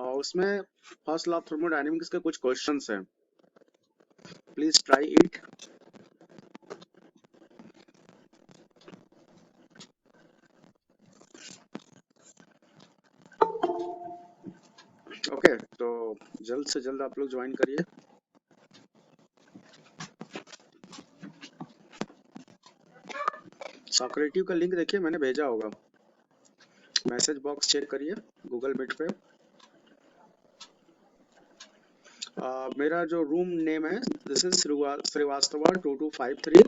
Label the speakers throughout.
Speaker 1: और उसमें first law of thermodynamics के कुछ क्वेश्चंस हैं, प्लीज ट्राई इट। ओके, तो जल्द से जल्द आप लोग ज्वाइन करिए। सॉक्रेटिव का लिंक देखिए, मैंने भेजा होगा, मैसेज बॉक्स चेक करिए गूगल मीट पे। मेरा जो रूम नेम है, this is Srivastava 2253,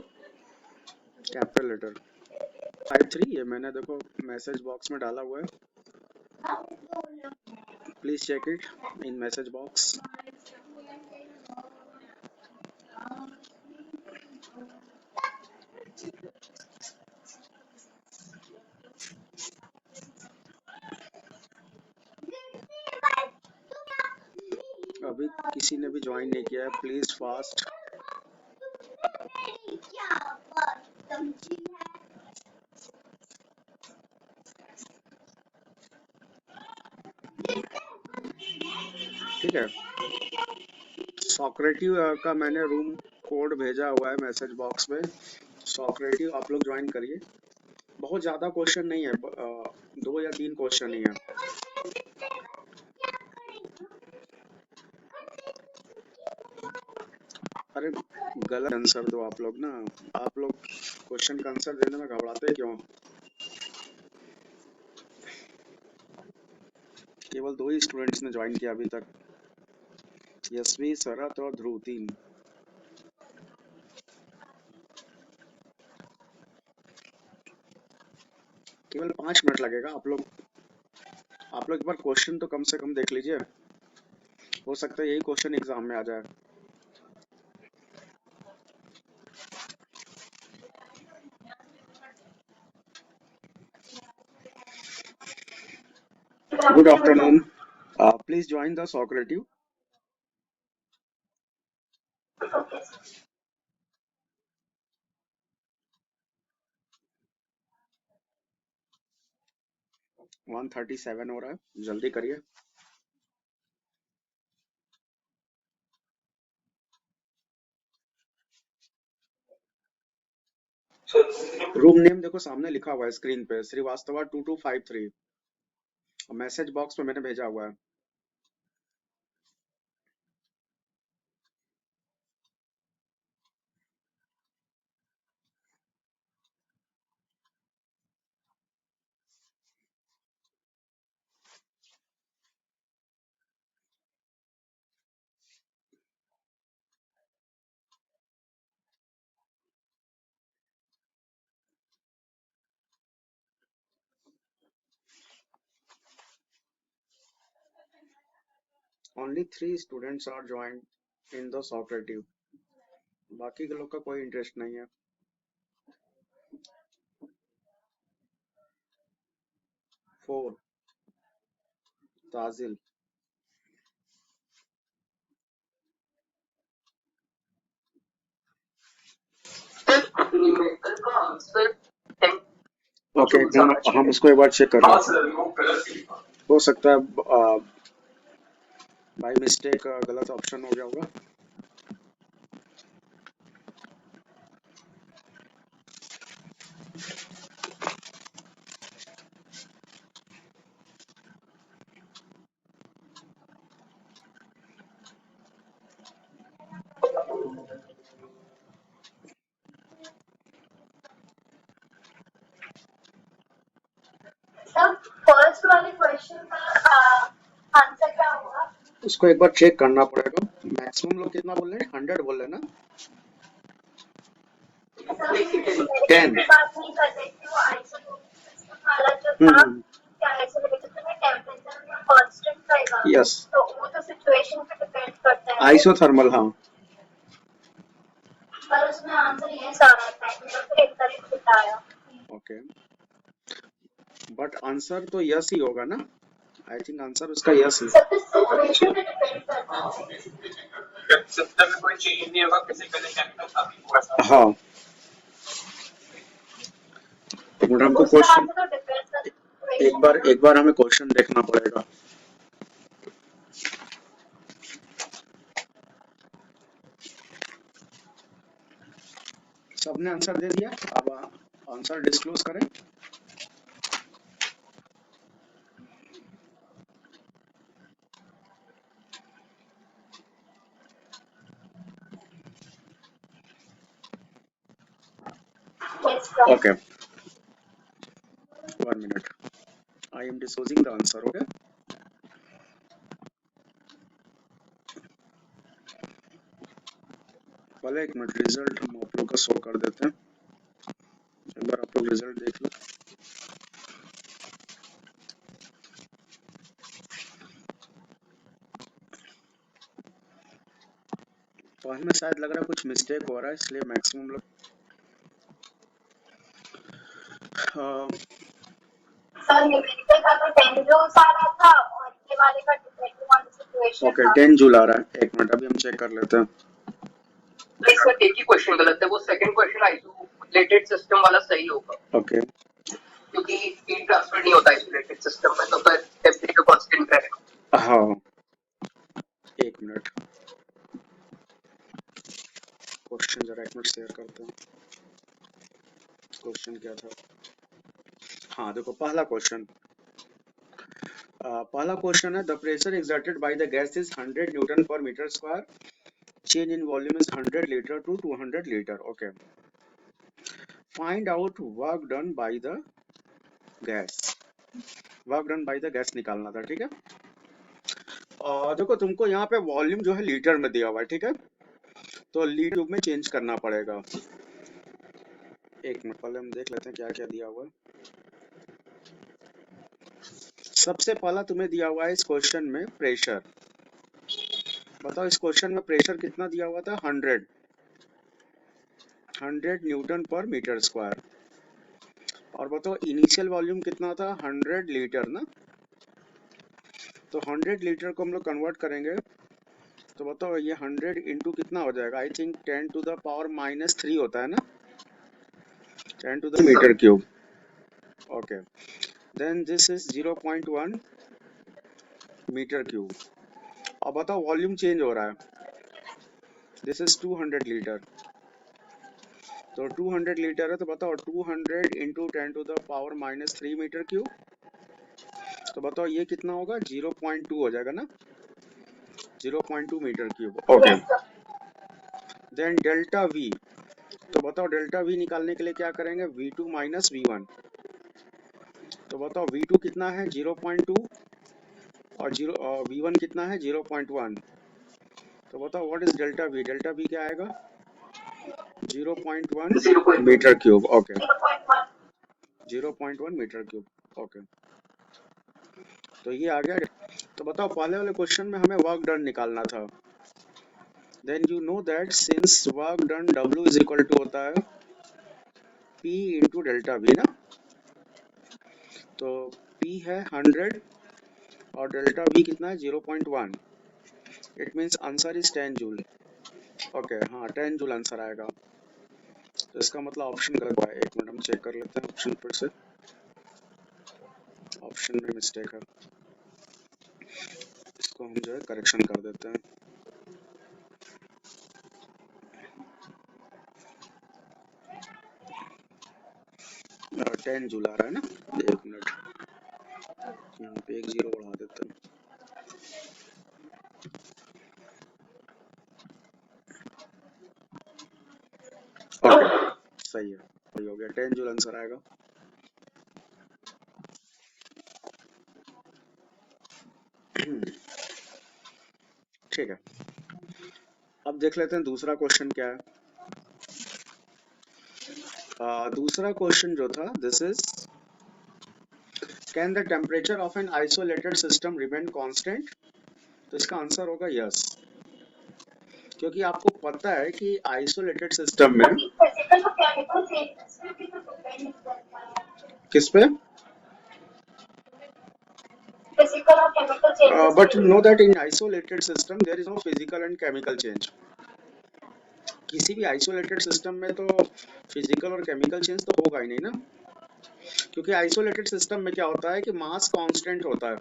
Speaker 1: capital letter 53, ये मैंने देखो मैसेज बॉक्स में डाला हुआ है, please check it in message box. अभी किसी ने भी ज्वाइन नहीं किया है, प्लीज फास्ट। ठीक है, सॉक्रेटिव का मैंने रूम कोड भेजा हुआ है मैसेज बॉक्स में, सॉक्रेटिव आप लोग ज्वाइन करिए। बहुत ज्यादा क्वेश्चन नहीं है, 2 या 3 क्वेश्चन ही है। अरे गलत आंसर दो आप लोग ना, आप लोग क्वेश्चन का आंसर देने में घबराते क्यों? केवल 2 ही स्टूडेंट्स ने ज्वाइन किया अभी तक, यशवी, शरत और ध्रुव, 3। केवल 5 मिनट लगेगा। आप लोग एक बार क्वेश्चन तो कम से कम देख लीजिए, हो सकता है यही क्वेश्चन एग्जाम में आ जाए। Good afternoon, please join the Socrative. Okay. 1:37 हो रहा है, जल्दी करिए। रूम नेम देखो सामने लिखा हुआ है स्क्रीन पे, श्रीवास्तवा 2253, और मैसेज बॉक्स में मैंने भेजा हुआ है। Only 3 students are joined in the Socrative, बाकी के लोग का कोई इंटरेस्ट नहीं है। 4 ताजिल, ओके, हम इसको एक बार चेक कर लें। हो सकता है बाय मिस्टेक गलत ऑप्शन हो गया होगा।
Speaker 2: फर्स्ट वाले क्वेश्चन का आंसर क्या होगा?
Speaker 1: उसको एक बार चेक करना पड़ेगा। मैक्सिमम लोग कितना बोल रहे हैं? 100 बोल रहे हैं ना? 10।
Speaker 2: बात नहीं कर रही थी, वो आइसोटोप वाला जो था, क्या आइसोटोप में टेंपरेचर कांस्टेंट रहेगा।
Speaker 1: यस,
Speaker 2: तो वो तो सिचुएशन पे डिपेंड करता है।
Speaker 1: आइसोथर्मल, हाँ।
Speaker 2: पर उसमें आंसर ये सारा था, मतलब फिर इनकरेक्ट बताया।
Speaker 1: ओके, बट आंसर तो यस ही होगा ना? आई थिंक आंसर उसका यस ही।
Speaker 2: सब सिचुएशन पे डिपेंड करता है।
Speaker 3: सिस्टम में कोई चेंज नहीं होगा, फिजिकली केमिकल अभी हुआ था।
Speaker 1: हाँ, बट हमको क्वेश्चन
Speaker 2: तो डिपेंड करता है।
Speaker 1: एक बार हमें क्वेश्चन देखना पड़ेगा। सबने आंसर दे दिया, अब आंसर डिस्क्लोज करें।
Speaker 2: Yes, sir.
Speaker 1: Okay, 1 minute. I am disclosing the answer. Okay. पहले एक मिनट, रिजल्ट हम आप लोग का शो कर देते हैं, एक बार आप लोग रिजल्ट देख लो। तो हमें शायद लग रहा है कुछ मिस्टेक हो रहा है, इसलिए मैक्सिमम लोग
Speaker 2: सर न्यूमेरिकल का तो 10 जूल्स आ रहा था और ये वाले का depending on the situation
Speaker 1: okay
Speaker 2: था।
Speaker 1: 10 जूल आ रहा है। एक मिनट, अभी हम चेक कर लेते हैं।
Speaker 3: इसका एक ही क्वेश्चन गलत है, वो सेकंड क्वेश्चन आइसोलेटेड सिस्टम वाला सही होगा,
Speaker 1: ओके
Speaker 3: क्योंकि हीट ट्रांसफर नहीं होता आइसोलेटेड सिस्टम में, तो फिर टेम्परेचर कांस्टेंट रहेगा।
Speaker 1: हाँ, एक मिनट, क्वेश्चन जरा एक मिनट शेयर करते हैं। क्वेश्चन क्या था? हाँ देखो, पहला क्वेश्चन है, the pressure exerted by the gas is 100 newton per metre square, change in volume is 100 litre to 200 litre. Okay, find out work done by the gas. Work done by the gas निकालना था, ठीक है। देखो तुमको यहाँ पे volume जो है लीटर में दिया हुआ है, ठीक है, तो लीटर में चेंज करना पड़ेगा। एक मिनट, पहले हम देख लेते हैं क्या क्या दिया हुआ है। सबसे पहला तुम्हें दिया हुआ है इस क्वेश्चन में प्रेशर। बताओ इस क्वेश्चन में प्रेशर कितना दिया हुआ था? 100 न्यूटन पर मीटर स्क्वायर। और बताओ इनिशियल वॉल्यूम कितना था? 100 लीटर ना। तो 100 लीटर को हम लोग कन्वर्ट करेंगे, तो बताओ ये 100 इंटू कितना हो जाएगा? I think 10 to the power -3 होता है ना, 10 to the meter cube. Okay, then this is 0.1 meter cube. अब बताओ वॉल्यूम चेंज हो रहा है, दिस इज 200 लीटर, तो 200 लीटर है, तो बताओ 200 into 10 to the power -3 meter cube, तो बताओ ये कितना होगा? 0.2 हो जाएगा ना, 0.2 meter cube. Okay, then delta V, तो बताओ डेल्टा वी निकालने के लिए क्या करेंगे? V2 माइनस V1, तो बताओ V2 कितना है? 0.2 और V1 कितना है? 0.1, तो बताओ what is delta V? Delta V क्या आएगा? 0.1 meter cube. Okay,
Speaker 2: 0.1
Speaker 1: 0.1 meter cube. Okay, तो ये आ गया। तो बताओ पहले वाले क्वेश्चन में हमें वर्क डन निकालना था। Then you know that since work done W is equal to होता है P इंटू डेल्टा वी ना, तो P है 100 और डेल्टा वी कितना है? 0.1। It means answer is 10 joule. Okay, हाँ 10 जूल आंसर आएगा, तो इसका मतलब ऑप्शन गलत है। एक मिनट हम चेक कर लेते हैं ऑप्शन फिर से, ऑप्शन में मिस्टेक है, इसको हम जो है करेक्शन कर देते हैं। और 10 जूल आ रहा है ना, एक मिनट यहाँ पे एक जीरो बढ़ा देते हैं। ओके, सही है, सही हो गया, 10 जूल आंसर आएगा। ठीक है, अब देख लेते हैं दूसरा क्वेश्चन क्या है। दूसरा क्वेश्चन जो था, this is can the temperature of an isolated system remain constant? तो इसका आंसर होगा यस, क्योंकि आपको पता है कि आइसोलेटेड सिस्टम में
Speaker 2: फिजिकल और केमिकल चेंजेस में भी तो डिपेंड करता है।
Speaker 1: किस पे?
Speaker 2: फिजिकल और chemical changes
Speaker 1: but know that in isolated system there is no physical and chemical change. किसी भी आइसोलेटेड सिस्टम में तो फिजिकल और केमिकल चेंज तो होगा ही नहीं ना, क्योंकि आइसोलेटेड सिस्टम में क्या होता है कि मास कांस्टेंट होता है,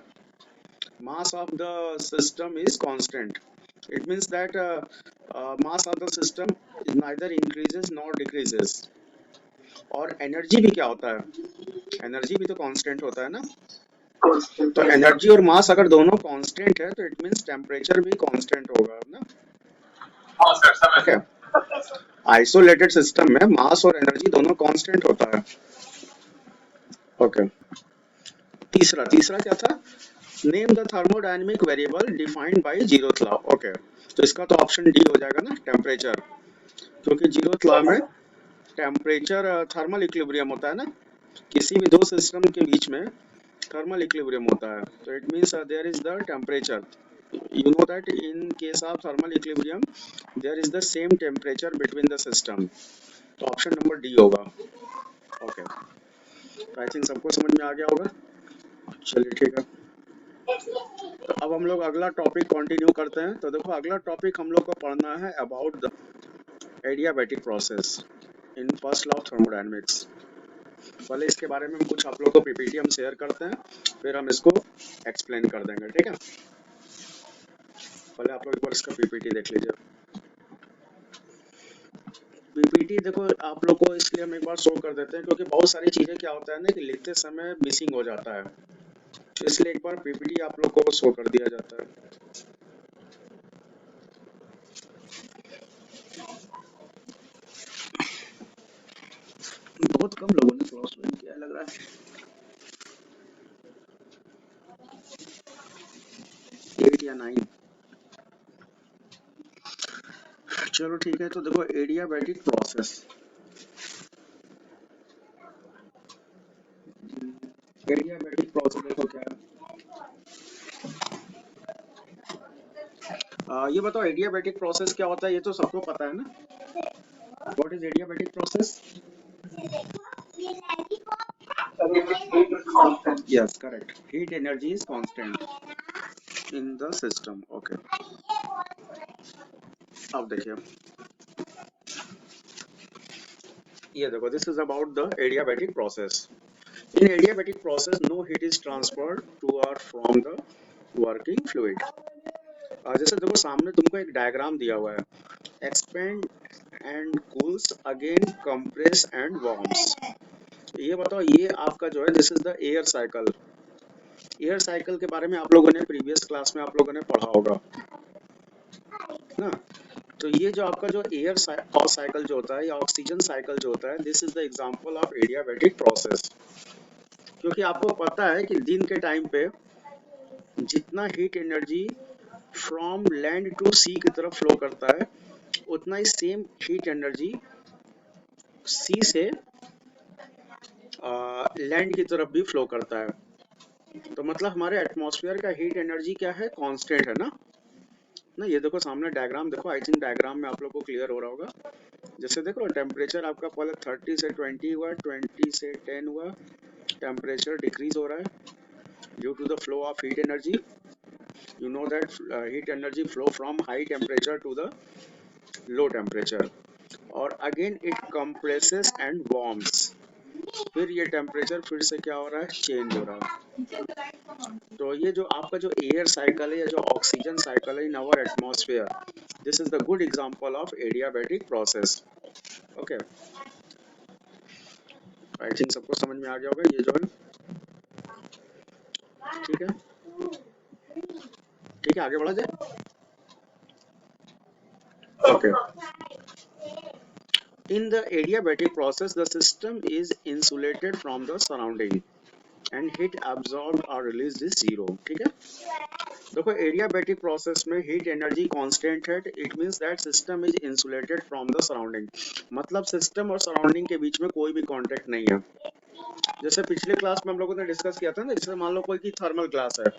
Speaker 1: mass of the system is constant. It means that mass of the system is neither increases nor decreases. और एनर्जी भी क्या होता है? एनर्जी भी तो कांस्टेंट होता है ना। तो एनर्जी और मास अगर दोनों कांस्टेंट है तो इट मींस टेम्परेचर भी कांस्टेंट होगा ना। Okay,
Speaker 2: Okay, sir.
Speaker 1: Isolated system में मास और एनर्जी दोनों कांस्टेंट होता है। ओके, तीसरा तीसरा क्या था? Name the thermodynamic variable defined by zeroth law. Okay, तो इसका तो ऑप्शन डी हो जाएगा ना, टेम्परेचर, क्योंकि जीरोथ लॉ में टेम्परेचर थर्मल इक्विलिब्रियम होता है ना, किसी भी दो सिस्टम के बीच में थर्मल इक्विलिब्रियम होता है। तो it means there is the temperature, you know that in case of thermal equilibrium there is the same temperature between the system। तो ऑप्शन नंबर डी होगा। ओके, आई थिंक सबको समझ में आ गया होगा। चलिए ठीक है, तो अब हम लोग अगला टॉपिक कंटिन्यू करते हैं। तो देखो अगला टॉपिक हम लोग को पढ़ना है about the adiabatic process in first law of thermodynamics. पहले इसके बारे में कुछ आप लोग को पीपीटी हम शेयर करते हैं, फिर हम इसको एक्सप्लेन कर देंगे, ठीक है। पहले आप लोग एक बार इसका पीपीटी देख लीजिए। पीपीटी देखो आप लोग को इसलिए हम एक बार शो कर देते हैं क्योंकि बहुत सारी चीजें क्या होता है ना कि लिखते समय मिसिंग हो जाता है, इसलिए एक बार पीपीटी आप लोग को शो कर दिया जाता है। बहुत कम लोगों ने थोड़ा ज्वाइन किया लग रहा है, 8 या 9। चलो ठीक है, तो देखो एडियाबैटिक प्रोसेस, एडियाबैटिक प्रोसेस देखो क्या है। ये बताओ एडियाबैटिक प्रोसेस क्या होता है, ये तो सबको पता है ना। What is adiabatic process? Yes correct, heat energy is constant in the system. Okay, अब देखिए ये देखो, this is about the adiabatic process. In adiabatic process, no heat is transferred to or from the working fluid। जैसे देखो सामने तुमको एक diagram दिया हुआ है, expand and cools again compress and warms. ये बताओ ये आपका जो है this is the air cycle. Air cycle के बारे में आप लोगों ने प्रीवियस क्लास में आप लोगों ने पढ़ा होगा ना। तो ये जो आपका जो एयर साइकिल जो होता है या ऑक्सीजन साइकिल जो होता है, this is the example of adiabatic process. क्योंकि आपको पता है कि दिन के टाइम पे जितना heat energy from land to sea की तरफ फ्लो करता है, उतना ही सेम हीट एनर्जी सी से लैंड की तरफ भी फ्लो करता है। तो मतलब हमारे एटमॉस्फेयर का हीट एनर्जी क्या है, कांस्टेंट है ना। ये देखो सामने डायग्राम देखो, आई थिंक डायग्राम में आप लोग को क्लियर हो रहा होगा। जैसे देखो टेम्परेचर आपका पहले 30 से 20 हुआ, 20 से 10 हुआ, टेम्परेचर डिक्रीज हो रहा है due to the flow of heat energy. You know that heat energy flow from high temperature to the low temperature और again it compresses and warms। फिर ये टेम्परेचर फिर से क्या हो रहा है, चेंज हो रहा है। तो ये जो आपका जो एयर साइकिल है या जो ऑक्सीजन साइकिल है in our atmosphere, this is the good example of adiabatic process. Okay, I think सबको समझ में आ गया होगा ये जो है, ठीक है। ठीक है, आगे बढ़ा जाए। Okay, in the adiabatic process the system is insulated from the surrounding and heat absorbed or released is zero। ठीक है, देखो एडियाबैटिक प्रोसेस में हीट एनर्जी कांस्टेंट है, it means that system is insulated from the surrounding. मतलब system और surrounding के बीच में कोई भी कांटेक्ट नहीं है। जैसे पिछले क्लास में हम लोगों ने डिस्कस किया था ना, जैसे मान लो कोई की थर्मल ग्लास है,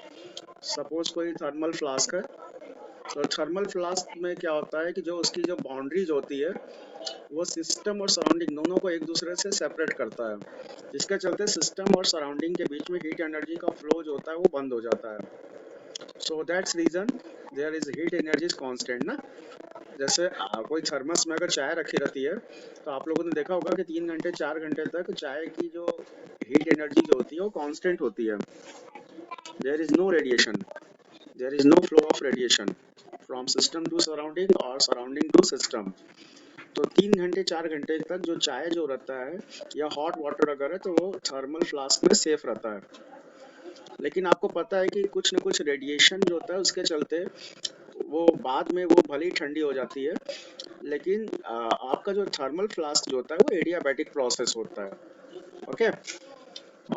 Speaker 1: सपोज कोई थर्मल फ्लास्क है, तो थर्मल फ्लास्क में क्या होता है कि जो उसकी जो बाउंड्रीज होती है वो सिस्टम और सराउंडिंग दोनों को एक दूसरे से सेपरेट करता है, जिसके चलते सिस्टम और सराउंडिंग के बीच में हीट एनर्जी का फ्लो जो होता है वो बंद हो जाता है। So that's reason there is heat energy is constant ना। जैसे कोई थर्मस में अगर चाय रखी रहती है तो आप लोगों ने देखा होगा कि 3 घंटे 4 घंटे तक चाय की जो हीट एनर्जी जो होती है वो कांस्टेंट होती है। There is no radiation, there is no flow of radiation from system to surrounding और सराउंडिंग टू सिस्टम। तो 3 घंटे 4 घंटे तक जो चाय जो रहता है या हॉट वाटर अगर है तो वो थर्मल फ्लास्क में सेफ रहता है। लेकिन आपको पता है कि कुछ न कुछ रेडिएशन जो होता है उसके चलते वो बाद में वो भले ही ठंडी हो जाती है, लेकिन आपका जो थर्मल फ्लास्क जो होता है वो एडियाबैटिक प्रोसेस होता है। ओके,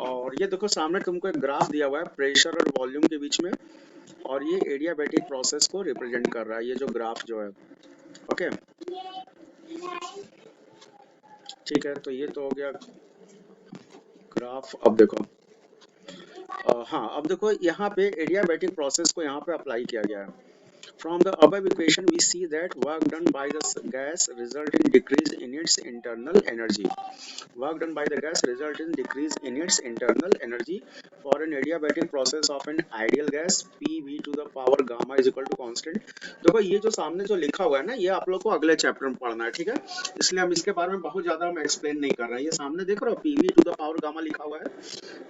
Speaker 1: और ये देखो सामने तुमको एक ग्राफ दिया हुआ है प्रेशर और वॉल्यूम के बीच में, और ये एडियाबैटिक प्रोसेस को रिप्रेजेंट कर रहा है, ये जो ग्राफ जो है। ओके, ठीक है, तो ये तो हो गया ग्राफ। अब देखो हाँ, अब देखो यहाँ पे एडियाबैटिक प्रोसेस को यहाँ पे अप्लाई किया गया है। From the above equation, we see that work done by the gas result in decrease in its internal energy. Work done by the gas result in decrease in its internal energy for an adiabatic process of an ideal gas PV to the power gamma is equal to constant. देखो ये जो सामने जो लिखा हुआ है ना, ये आप लोग को अगले चैप्टर में पढ़ना है, ठीक है? इसलिए हम इसके बारे में बहुत ज्यादा हम एक्सप्लेन नहीं कर रहे हैं। ये सामने देख रहे हो PV to the power gamma लिखा हुआ है,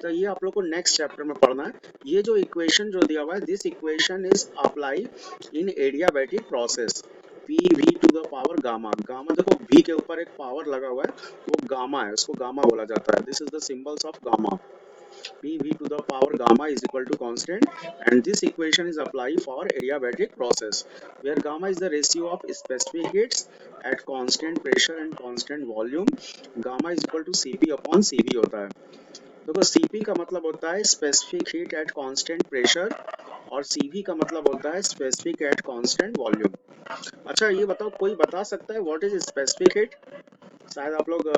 Speaker 1: तो ये आप लोग को नेक्स्ट चैप्टर में पढ़ना है। ये जो इक्वेशन जो दिया हुआ है, this equation is apply in adiabatic process PV to the power gamma. Gamma देखो V के ऊपर एक पावर लगा हुआ है, वो गामा है, उसको गामा बोला जाता है। This is the symbols of gamma. PV to the power gamma is equal to constant, and this equation is applied for adiabatic process where gamma is the ratio of specific heats at constant pressure and constant volume. Gamma is equal to Cp upon Cv होता है। देखो Cp का मतलब होता है specific heat at constant pressure, और Cv का मतलब होता है स्पेसिफिक एट कांस्टेंट वॉल्यूम। अच्छा ये बताओ, कोई बता सकता है व्हाट इज स्पेसिफिक हीट? शायद आप लोग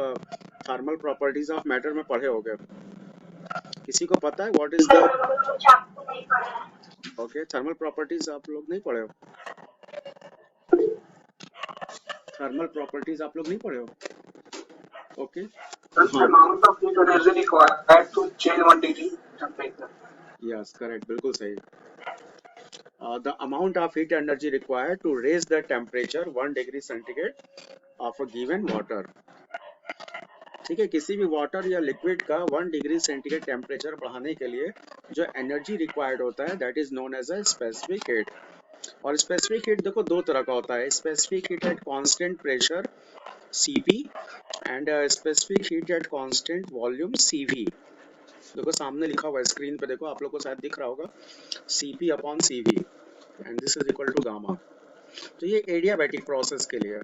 Speaker 1: थर्मल प्रॉपर्टीज ऑफ मैटर में पढ़े होंगे। किसी को पता है व्हाट इज द?
Speaker 2: कुछ आपको नहीं पड़ा है।
Speaker 1: ओके, थर्मल प्रॉपर्टीज आप लोग नहीं पढ़े हो? थर्मल प्रॉपर्टीज आप लोग नहीं पढ़े हो? Okay,
Speaker 4: The amount of heat energy required to change 1 degree temperature.
Speaker 1: Yes correct, बिल्कुल सही। The amount of heat energy required to raise the temperature 1 degree centigrade of a given water. ठीक है, किसी भी वाटर या लिक्विड का 1 degree centigrade temperature बढ़ाने के लिए जो एनर्जी रिक्वायर्ड होता है that is known as a specific heat. और स्पेसिफिक हीट देखो दो तरह का होता है, specific heat at constant pressure Cp and specific heat at constant volume Cv। देखो सामने लिखा हुआ है स्क्रीन पे, देखो आप लोग को शायद दिख रहा होगा Cp upon Cv and this is equal to gamma. तो ये एडियाबैटिक प्रोसेस के लिए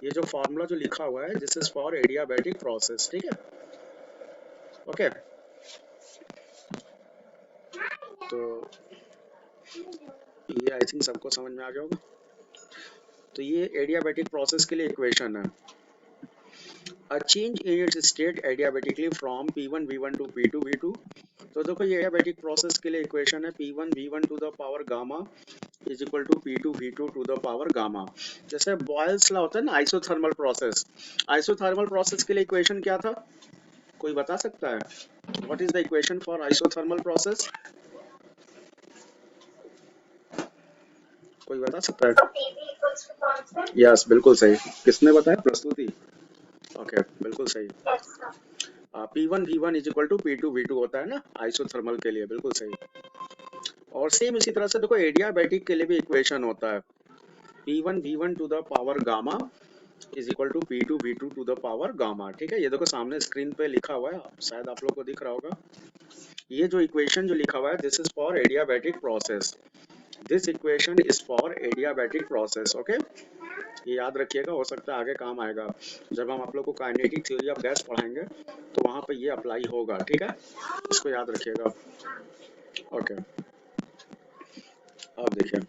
Speaker 1: ये जो फॉर्मूला जो लिखा हुआ है this is for adiabatic process, ठीक है? ओके, तो ये आई थिंक सबको समझ में आ गया होगा। तो ये एडियाबैटिक प्रोसेस के लिए इक्वेशन है। A change in its state adiabatically from P1 V1 to P2 V2। तो देखो ये एडियाबैटिक प्रोसेस के लिए इक्वेशन है P1 V1 to the power gamma is equal to P2 V2 to the power gamma. जैसे Boyle's law होता है ना, आइसोथर्मल प्रोसेस, आइसोथर्मल प्रोसेस के लिए इक्वेशन क्या था? कोई बता सकता है? What is the equation for isothermal process? कोई बता सकता है?
Speaker 2: PV equals to constant.
Speaker 1: Yes बिल्कुल सही। किसने बताया? प्रस्तुति। ओके, बिल्कुल सही।
Speaker 2: Yes, sir.
Speaker 1: P1 V1 is equal to P2 V2 होता है ना आइसोथर्मल के लिए, बिल्कुल सही। और सेम इसी तरह से देखो एडियाबैटिक के लिए भी इक्वेशन होता है P1 V1 to the power gamma is equal to P2 V2 to the power gamma. ठीक है, ये देखो सामने स्क्रीन पे लिखा हुआ है, शायद आप लोग को दिख रहा होगा। ये जो इक्वेशन जो लिखा हुआ है this is for adiabatic process, this equation is for adiabatic process. Okay, ये याद रखिएगा, हो सकता है आगे काम आएगा जब हम आप लोग को काइनेटिक थ्योरी ऑफ गैस पढ़ाएंगे तो वहां पे ये अप्लाई होगा। ठीक है, इसको याद रखिएगा। ओके, अब देखिए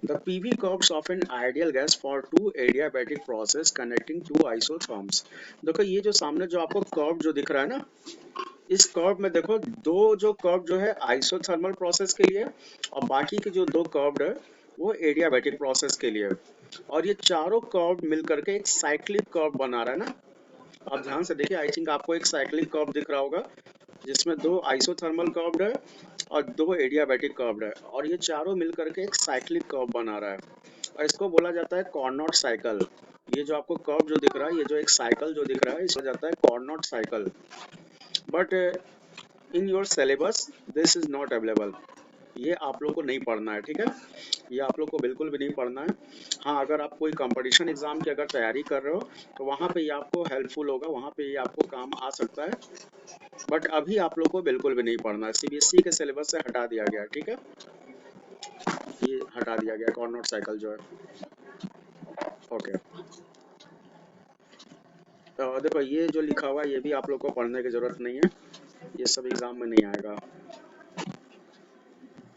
Speaker 1: the PV curves of an ideal gas for two adiabatic process connecting two isotherms। देखो ये जो सामने जो आपको कर्व जो दिख रहा है ना, इस कर्व में देखो दो जो कर्व जो है आइसोथर्मल प्रोसेस के लिए और बाकी के जो दो कर्व है वो एडियाबैटिक प्रोसेस के लिए, और ये चारों कर्व मिलकर के एक साइक्लिक कर्व बना रहा है ना। आप ध्यान से देखिए, आई थिंक आपको एक साइक्लिक कर्व दिख रहा होगा जिसमें दो आइसोथर्मल कर्व है और दो एडियाबैटिक कर्व है, और ये चारों मिलकर के एक साइक्लिक कर्व बना रहा है, और इसको बोला जाता है कॉर्नोट साइकिल। ये जो आपको कर्व जो दिख रहा है, ये जो एक साइकिल जो दिख रहा है, इसको जाता है Carnot cycle. But in your syllabus this is not available, ये आप लोग को नहीं पढ़ना है। ठीक है, ये आप लोग को बिल्कुल भी नहीं पढ़ना है। हाँ, अगर आप कोई कंपटीशन एग्जाम की अगर तैयारी कर रहे हो तो वहाँ पे ये आपको हेल्पफुल होगा, वहाँ पे ये आपको काम आ सकता है, बट अभी आप लोग को बिल्कुल भी नहीं पढ़ना है। सीबीएसई के सिलेबस से हटा दिया गया है, ठीक है, ये हटा दिया गया कॉर्नर साइकिल जो है। ओके, तो देखो ये जो लिखा हुआ है ये भी आप लोग को पढ़ने की जरूरत नहीं है, ये सब एग्जाम में नहीं आएगा,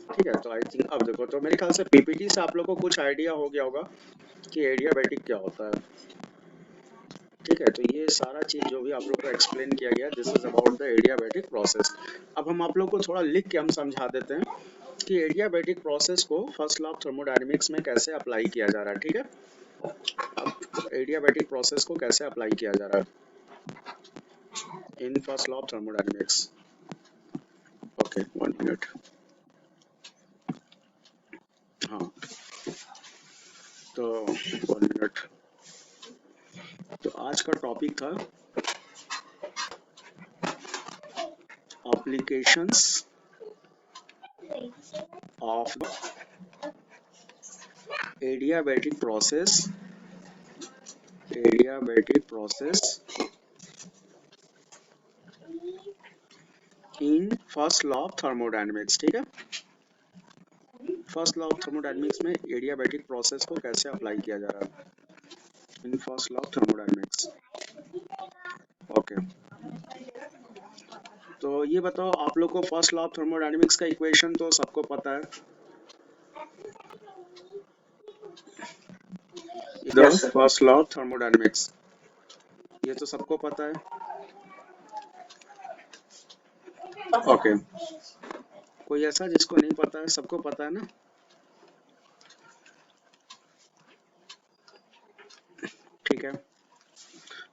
Speaker 1: ठीक है। तो आई थिंक अब देखो, तो मेरे ख्याल से पीपीटी से आप लोग को कुछ आइडिया हो गया होगा कि एडियाबैटिक क्या होता है, ठीक है। तो ये सारा चीज जो भी आप लोग को एक्सप्लेन किया गया, this is about the adiabatic process. अब हम आप लोग को थोड़ा लिख के हम समझा देते हैं कि एडियाबैटिक प्रोसेस को फर्स्ट लॉ ऑफ थर्मोडायनेमिक्स में कैसे अप्लाई किया जा रहा है, ठीक है। अब एडियाबैटिक प्रोसेस को कैसे अप्लाई किया जा रहा है in first law of thermodynamics. Okay, 1 minute. हाँ, तो 1 मिनट। तो आज का टॉपिक था applications of adiabatic process in first law of thermodynamics, ठीक है। फर्स्ट लॉ ऑफ थर्मोडायनेमिक्स में एडियाबैटिक प्रोसेस को कैसे अप्लाई किया जा रहा है in first law of thermodynamics. Okay, तो ये बताओ आप लोग को फर्स्ट लॉ ऑफ थर्मोडायनेमिक्स का इक्वेशन तो सबको पता है, इधर
Speaker 4: Yes, sir.
Speaker 1: First law of thermodynamics ये तो सबको पता है। ओके, कोई ऐसा जिसको नहीं पता है? सबको पता है ना, ठीक है।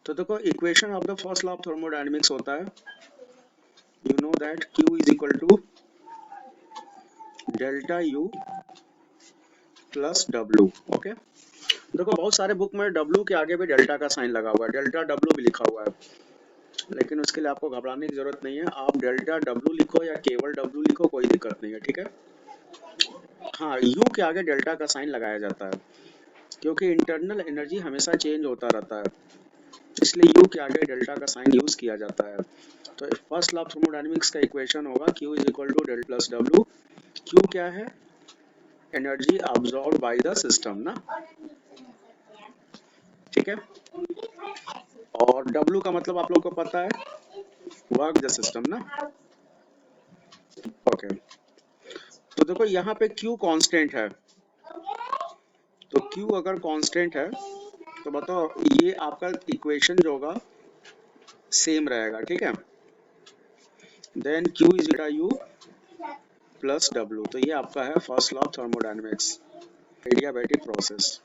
Speaker 1: तो देखो equation of the first law of thermodynamics होता है, you know that Q is equal to delta U plus W। Okay, देखो बहुत सारे बुक में W के आगे भी डेल्टा का साइन लगा हुआ है, डेल्टा W भी लिखा हुआ है, लेकिन उसके लिए आपको घबराने की जरूरत नहीं है। आप डेल्टा W लिखो या केवल W लिखो, कोई दिक्कत नहीं है, ठीक है। हाँ, U के आगे डेल्टा का साइन लगाया जाता है क्योंकि इंटरनल एनर्जी हमेशा चेंज होता रहता है, इसलिए U के आगे डेल्टा का साइन यूज किया जाता है। तो फर्स्ट लॉ ऑफ थर्मोडायनेमिक्स का इक्वेशन होगा Q is equal to delta plus W। Q क्या है? Energy absorb by the system ना, ठीक है। और W का मतलब आप लोग को पता है, वर्क द सिस्टम ना। ओके, तो देखो यहाँ पे Q कांस्टेंट है, तो Q अगर कांस्टेंट है तो बताओ ये आपका इक्वेशन जो होगा सेम रहेगा, ठीक है। Then Q is equal to U plus W, तो ये आपका है first law of thermodynamics adiabatic process,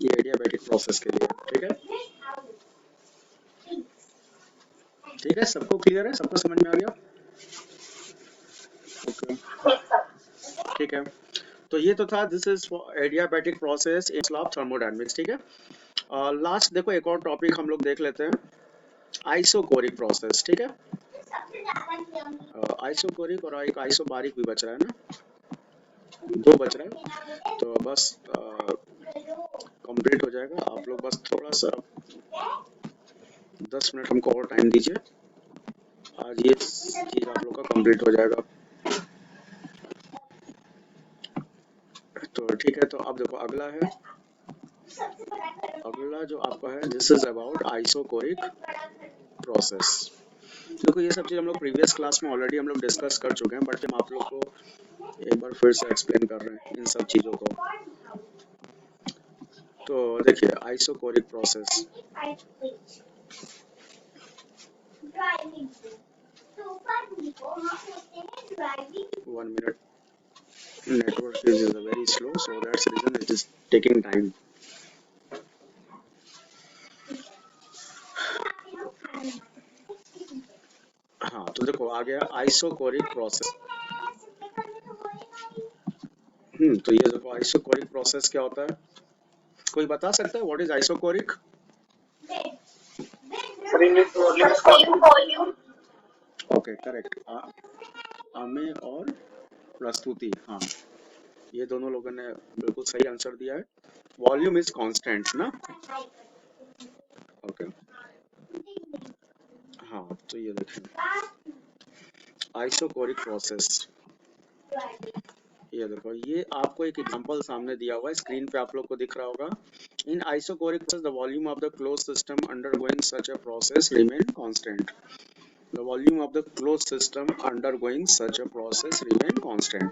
Speaker 1: ये एडियाबैटिक प्रोसेस के लिए, ठीक है। ठीक है, सबको क्लियर है, सबको समझ में आ गया? ओके, ठीक है। तो ये तो था, this is adiabatic process in law of thermodynamics, ठीक है। लास्ट देखो एक और टॉपिक हम लोग देख लेते हैं, आइसोकोरिक प्रोसेस, ठीक है। आइसोकोरिक और एक आइसोबारिक भी बच रहा है ना, 2 बच रहा है, तो बस कंप्लीट हो जाएगा। आप लोग बस थोड़ा सा 10 मिनट हमको और टाइम दीजिए, आज ये चीज आप लोग का कंप्लीट हो जाएगा। तो ठीक है, तो अब देखो अगला है, अगला जो आपका है this is about isochoric process. देखो ये सब चीज हम लोग प्रीवियस क्लास में ऑलरेडी हम लोग डिस्कस कर चुके हैं, बट हम आप लोग को एक बार फिर से एक्सप्लेन कर रहे हैं इन सब चीजों को। तो देखिए isochoric process, 1 minute, network is very slow, so that's the reason it is taking time. हाँ, तो देखो आ गया आइसोकोरिक प्रोसेस। तो ये देखो आइसोकोरिक प्रोसेस क्या होता है, कोई बता सकता है what is isochoric? Okay, correct, अमे और प्रस्तुति, हाँ, ये दोनों लोगों ने बिल्कुल सही आंसर दिया है। वॉल्यूम इज कांस्टेंट ना। ओके हाँ, तो ये देखिए आइसोकोरिक प्रोसेस, ये देखो ये आपको एक एग्जांपल सामने दिया हुआ है, स्क्रीन पे आप लोग को दिख रहा होगा। In isochoric process the volume of the close system undergoing such a process remain constant. The volume of the close system undergoing such a process remain constant.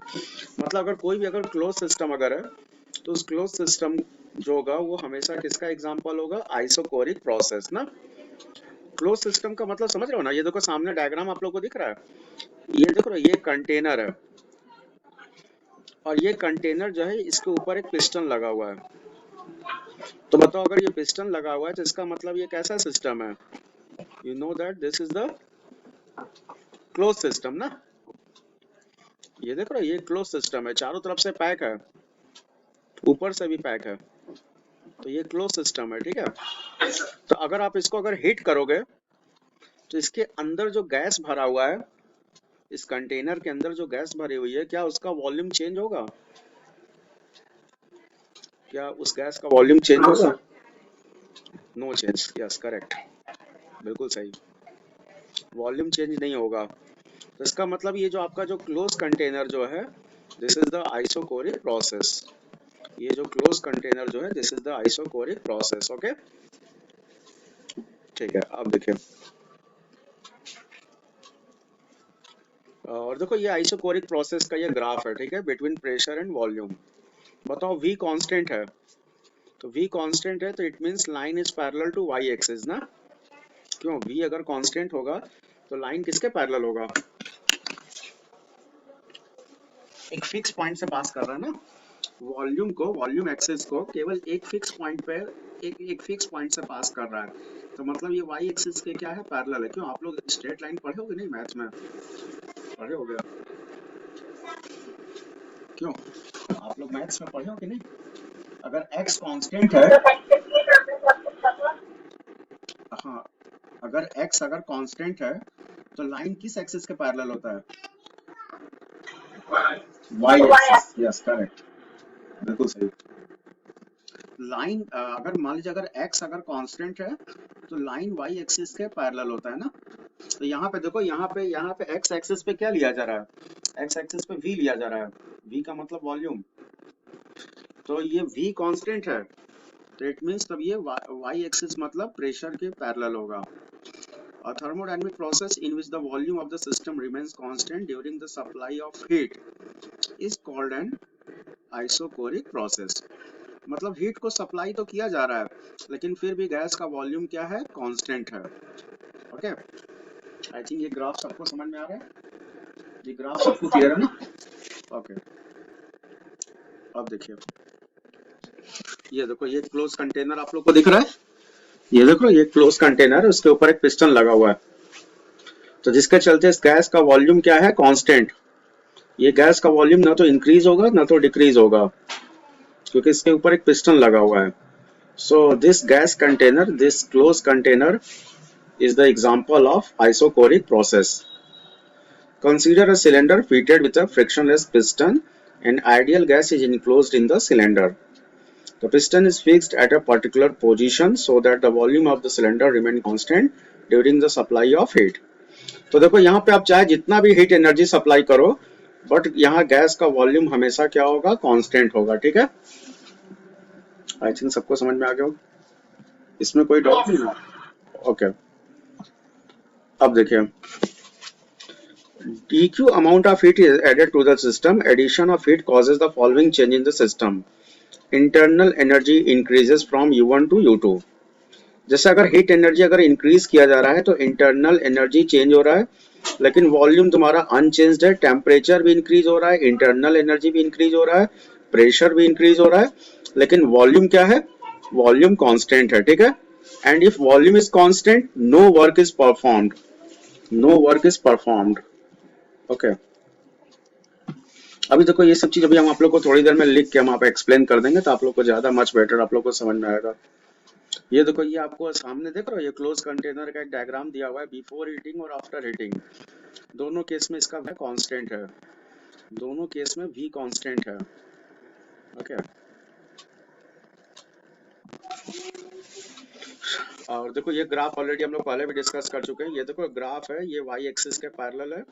Speaker 1: मतलब अगर कोई भी अगर क्लोज सिस्टम अगर है तो उस क्लोज सिस्टम जो होगा वो हमेशा किसका एग्जांपल होगा, आइसोकोरिक प्रोसेस ना। क्लोज सिस्टम का मतलब समझ रहे हो ना, ये देखो सामने डायग्राम आप लोग को दिख रहा है, ये देखो ये कंटेनर है और ये कंटेनर जो है इसके ऊपर एक पिस्टन लगा हुआ है। तो बताओ अगर ये पिस्टन लगा हुआ है तो इसका मतलब ये कैसा सिस्टम है, you know that this is the close system ना। ये देखो ये क्लोज सिस्टम है, चारों तरफ से पैक है, ऊपर से भी पैक है, तो ये क्लोज सिस्टम है, ठीक है। तो अगर आप इसको अगर हीट करोगे तो इसके अंदर जो गैस भरा हुआ है, इस कंटेनर के अंदर जो गैस भरी हुई है, क्या उसका वॉल्यूम चेंज होगा, क्या उस गैस का वॉल्यूम चेंज होगा, नो चेंज, यस करेक्ट, बिल्कुल सही, वॉल्यूम चेंज नहीं होगा। तो इसका मतलब ये जो आपका जो क्लोज कंटेनर जो है this is the isochoric process, ये जो क्लोज कंटेनर जो है this is the isochoric process. Okay ठीक है, अब देखिए और देखो ये आइसोकोरिक प्रोसेस का ये ग्राफ है, ठीक है, बिटवीन प्रेशर एंड वॉल्यूम। बताओ V कांस्टेंट है, तो V कांस्टेंट है तो it means line is parallel to y axis ना। क्यों, V अगर कांस्टेंट होगा तो लाइन किसके पैरेलल होगा, एक फिक्स पॉइंट से पास कर रहा है ना। वॉल्यूम को, वॉल्यूम एक्सिस को केवल एक फिक्स पॉइंट पे एक फिक्स पॉइंट से पास कर रहा है, तो मतलब ये y एक्सिस के क्या है, पैरेलल है। क्यों, आप लोग स्ट्रेट लाइन पढ़े होगे नहीं, मैथ्स में पढ़े होगे, क्यों आप लोग मैथ्स में पढ़े होगे नहीं, अगर x कांस्टेंट है, हाँ अगर x अगर कांस्टेंट है तो लाइन किस एक्सिस के पैरेलल होता है, y एक्सिस, यस करेक्ट, बिल्कुल सही। लाइन अगर मान लीजिए अगर x अगर कांस्टेंट है तो लाइन y एक्सिस के पैरेलल होता है ना। तो यहाँ पे देखो, यहाँ पे x एक्सिस पे क्या लिया जा रहा है, x एक्सिस पे v लिया जा रहा है, v का मतलब वॉल्यूम, तो ये v कांस्टेंट है तो इट मींस तब ये y एक्सिस मतलब प्रेशर के पैरेलल होगा। A thermodynamic process in which the volume of the system remains constant during the supply of heat is called an isocoric process। मतलब हीट को supply तो किया जा रहा है लेकिन फिर भी गैस का वॉल्यूम क्या है, कांस्टेंट है। ओके आई थिंक ये ग्राफ सबको समझ में आ रहा है, ये ग्राफ सबको क्लियर है ना। ओके अब देखिए ये देखो ये क्लोज कंटेनर आप लोग को दिख रहा है, ये देखो ये क्लोज कंटेनर, उसके ऊपर एक पिस्टन लगा हुआ है, तो जिसके चलते इस गैस का वॉल्यूम क्या है, कांस्टेंट। ये गैस का वॉल्यूम ना तो इंक्रीज होगा ना तो डिक्रीज होगा क्योंकि इसके ऊपर एक पिस्टन लगा हुआ है। So this gas container, this close container is the example of isocoric process. Consider a cylinder fitted with a frictionless piston and ideal gas is enclosed in the cylinder. The piston is fixed at a particular position so that the volume of the cylinder remains constant during the supply of heat. तो देखो यहाँ पे आप चाहे जितना भी heat energy supply करो but यहाँ गैस का वॉल्यूम हमेशा क्या होगा, कांस्टेंट होगा, ठीक है। आई थिंक सबको समझ में आ गया हो, इसमें कोई डाउट नहीं है। ओके अब देखिए dq amount of heat is added to the system. Addition of heat causes the following change in the system. Internal energy increases from u1 to u2. जैसे अगर हीट एनर्जी अगर इंक्रीज किया जा रहा है तो इंटरनल एनर्जी चेंज हो रहा है लेकिन वॉल्यूम तुम्हारा अनचेंज्ड है, टेम्परेचर भी इंक्रीज हो रहा है, इंटरनल एनर्जी भी इंक्रीज हो रहा है, प्रेशर भी इंक्रीज हो रहा है, लेकिन वॉल्यूम क्या है, वॉल्यूम कांस्टेंट है, ठीक है। And if volume is constant no work is performed, no work is performed. Okay अभी देखो ये सब चीज अभी हम आप लोग को थोड़ी देर में लिख के हम आप एक्सप्लेन कर देंगे तो आप लोग को ज्यादा मच बेटर आप लोग को समझ में आएगा। ये देखो ये आपको सामने देख रहे हो, ये क्लोज कंटेनर का एक डायग्राम दिया हुआ है बिफोर हीटिंग और आफ्टर हीटिंग, दोनों केस में इसका कांस्टेंट है, दोनों केस में V कांस्टेंट है। ओके। और देखो ये ग्राफ ऑलरेडी हम लोग पहले भी डिस्कस कर चुके हैं। ये देखो ग्राफ है, ये वाई एक्सिस के पैरेलल है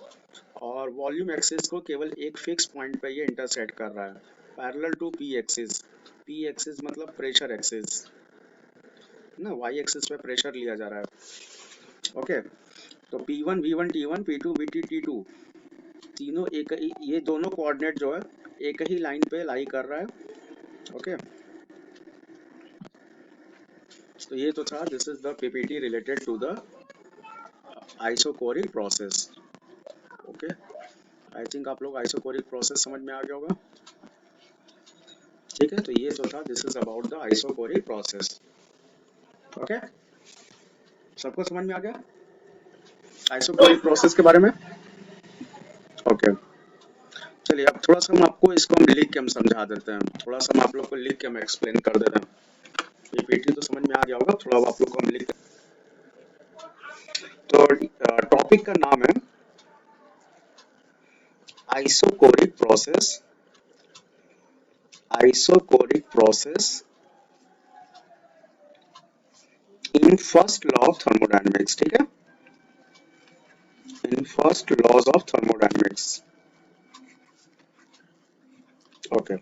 Speaker 1: और वॉल्यूम एक्सिस को केवल एक फिक्स पॉइंट पे ये इंटरसेक्ट कर रहा है, parallel to P axis. P axis मतलब प्रेशर एक्सिस ना, वाई एक्सिस पे प्रेशर लिया जा रहा है। ओके, तो P1 V1 T1 P2 VT T2 तीनों एक ही, ये दोनों कोऑर्डिनेट जो है एक ही लाइन पे लाई कर रहा है। ओके, तो ये तो था, this is the PPT related to the isochoric process. Okay, I think आप लोग आइसोकोरिक प्रोसेस समझ में आ गया होगा। ठीक है, तो ये तो था, this is about the isochoric process. Okay, सबको समझ में आ गया आइसोकोरिक प्रोसेस के बारे में। ओके, चलिए अब थोड़ा सा हम आपको इसको हम लिख के हम समझा देते हैं, थोड़ा सा हम आप लोग को लिख के हम एक्सप्लेन कर देते हैं। पीपीटी तो समझ में आ गया होगा, थोड़ा आप लोग को हम लिख। तो टॉपिक का नाम है isochoric process. Isochoric process in first law of thermodynamics. ठीक है, in first laws of thermodynamics. Okay,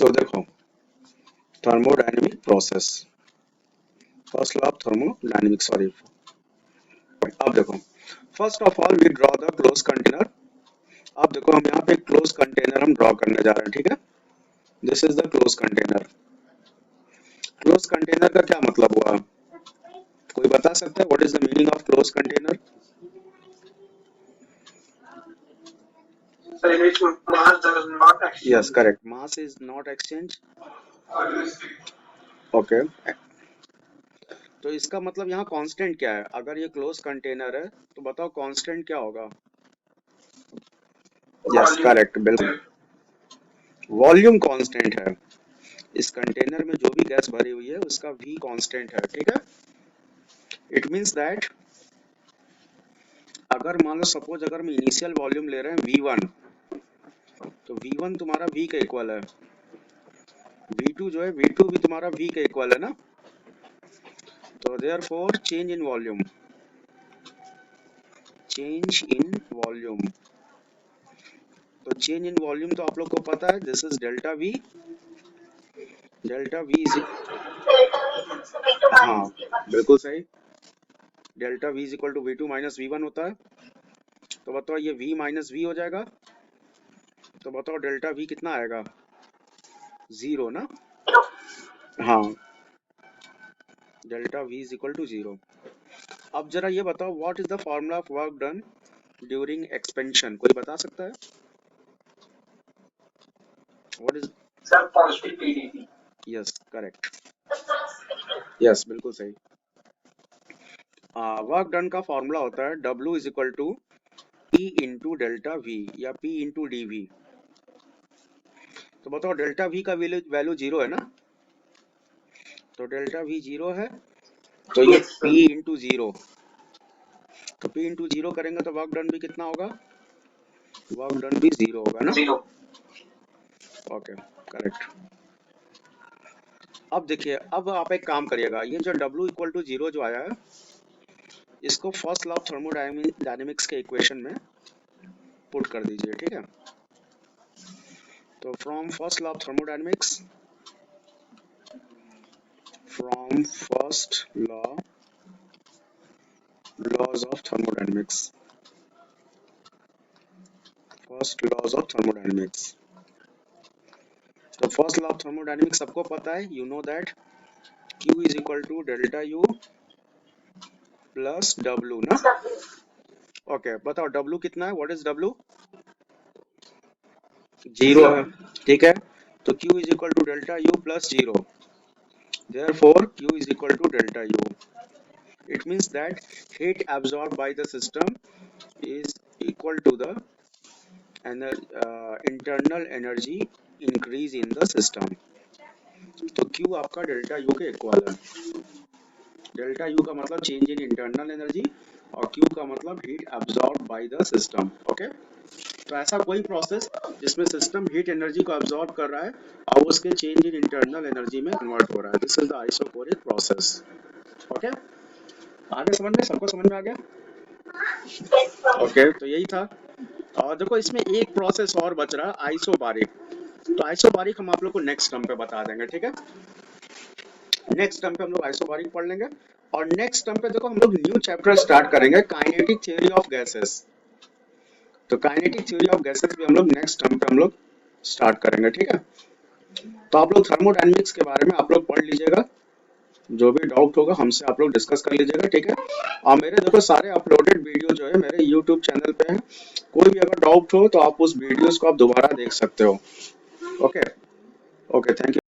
Speaker 1: तो देखो thermodynamic process, first law of thermodynamics, sorry. अब देखो, first of all we draw the close container. अब देखो हम यहाँ पे क्लोज कंटेनर हम ड्रॉ करने जा रहे हैं। ठीक है, this is the close container. Close container का क्या मतलब हुआ, कोई बता सकता है what is the meaning of close container?
Speaker 4: So in which mass does not exchange.
Speaker 1: Yes correct, mass is not exchange. Okay, तो इसका मतलब यहाँ कांस्टेंट क्या है? अगर ये क्लोज कंटेनर है तो बताओ कांस्टेंट क्या होगा? यस करेक्ट, बिल्कुल, वॉल्यूम कांस्टेंट है। इस कंटेनर में जो भी गैस भरी हुई है उसका V कांस्टेंट है। ठीक है, इट मींस दैट अगर मान लो सपोज अगर हम इनिशियल वॉल्यूम ले रहे हैं V1, तो V1 तुम्हारा V के इक्वल है, V2 जो है V2 भी तुम्हारा V के इक्वल है ना, तो therefore change in volume, change in volume, तो चेंज इन वॉल्यूम तो आप लोग को पता है, this is delta V। Delta V is, हाँ बिल्कुल सही, delta V is equal to V2 minus V1 होता है। तो बताओ ये V माइनस V हो जाएगा, तो बताओ डेल्टा V कितना आएगा? 0 ना, हाँ, delta V is equal to 0। अब जरा ये बताओ what is the formula of work done during expansion, कोई बता सकता है? What is?
Speaker 4: Sir, positive PdV.
Speaker 1: Yes correct, yes बिल्कुल सही। वर्क डन का फॉर्मूला होता है W is equal to P into delta V या P इंटू DV। तो बताओ डेल्टा V का वैल्यू 0 है ना, तो डेल्टा V 0 है, तो ये
Speaker 4: Yes, sir.
Speaker 1: P इंटू 0, तो P इंटू 0 करेंगे तो वर्क डन भी कितना होगा? वर्क डन भी 0 होगा ना।
Speaker 4: 0.
Speaker 1: Okay correct. अब देखिए, अब आप एक काम करिएगा, ये जो W इक्वल टू 0 जो आया है इसको फर्स्ट लॉ ऑफ थर्मोडायनेमिक्स के इक्वेशन में पुट कर दीजिए। ठीक है, तो from first law of thermodynamics, from first laws of thermodynamics, first laws of thermodynamics, तो फर्स्ट लॉ ऑफ थर्मोडायनेमिक्स सबको पता है, you know that Q is equal to delta U plus W ना। ओके बताओ W कितना है, what is W? 0 है, ठीक है, तो Q is equal to delta U plus 0, therefore Q is equal to delta U। It means that heat absorbed by the system is equal to the internal energy increase in the system। तो Q आपका delta U के equal है। Delta U का मतलब change in internal energy और Q का मतलब heat absorb by the system. Okay, तो ऐसा कोई प्रोसेस जिसमें सिस्टम हीट एनर्जी को अब्सॉर्ब कर रहा है और उसके चेंज इन इंटरनल एनर्जी में कन्वर्ट हो रहा है, this is the isochoric process. Okay, आगे समझ में, सबको समझ में आ गया? ओके, तो यही था। और देखो इसमें एक प्रोसेस और बच रहा है, आइसोबारिक। तो आइसोबारिक हम आप लोग को नेक्स्ट टर्म पे बता देंगे, ठीक है? नेक्स्ट टर्म पे हम लोग आइसोबारिक पढ़ लेंगे। और नेक्स्ट टर्म पे देखो हम लोग न्यू चैप्टर स्टार्ट करेंगे, काइनेटिक थ्योरी ऑफ गैसेस। तो काइनेटिक थ्योरी ऑफ गैसेस भी हम लोग नेक्स्ट टर्म पे हम लोग स्टार्ट करेंगे, ठीक है? तो आप लोग थर्मोडायनेमिक्स के बारे में आप लोग पढ़ लीजिएगा, जो भी डाउट होगा हमसे आप लोग डिस्कस कर लीजिएगा, ठीक है? और मेरे देखो सारे अपलोडेड वीडियो जो है मेरे यूट्यूब चैनल पे है, कोई भी अगर डाउट हो तो आप उस वीडियोस को आप दोबारा देख सकते हो। Okay, okay, thank you.